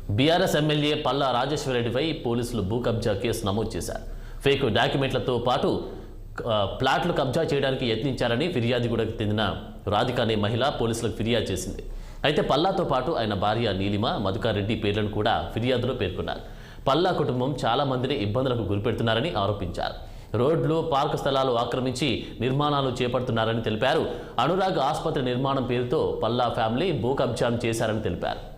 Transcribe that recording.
BRS MLA Palla రాజేశ్వరరెడ్డిపై పోలీసులు భూ కబ్జా కేసు నమోదు చేశారు. ఫేక్ డాక్యుమెంట్లతో పాటు ప్లాట్లు కబ్జా చేయడానికి యత్నించారని ఫిర్యాదిగూడకు చెందిన రాధిక అనే మహిళ పోలీసులకు ఫిర్యాదు చేసింది. అయితే పల్లాతో పాటు ఆయన భార్య నీలిమ, మధుకారెడ్డి పేర్లను కూడా ఫిర్యాదులో పేర్కొన్నారు. పల్లా కుటుంబం చాలా మందిని ఇబ్బందులకు గురిపెడుతున్నారని ఆరోపించారు. రోడ్లు, పార్క్ స్థలాలు ఆక్రమించి నిర్మాణాలు చేపడుతున్నారని తెలిపారు. అనురాగ్ ఆసుపత్రి నిర్మాణం పేరుతో పల్లా ఫ్యామిలీ భూ కబ్జాను చేశారని తెలిపారు.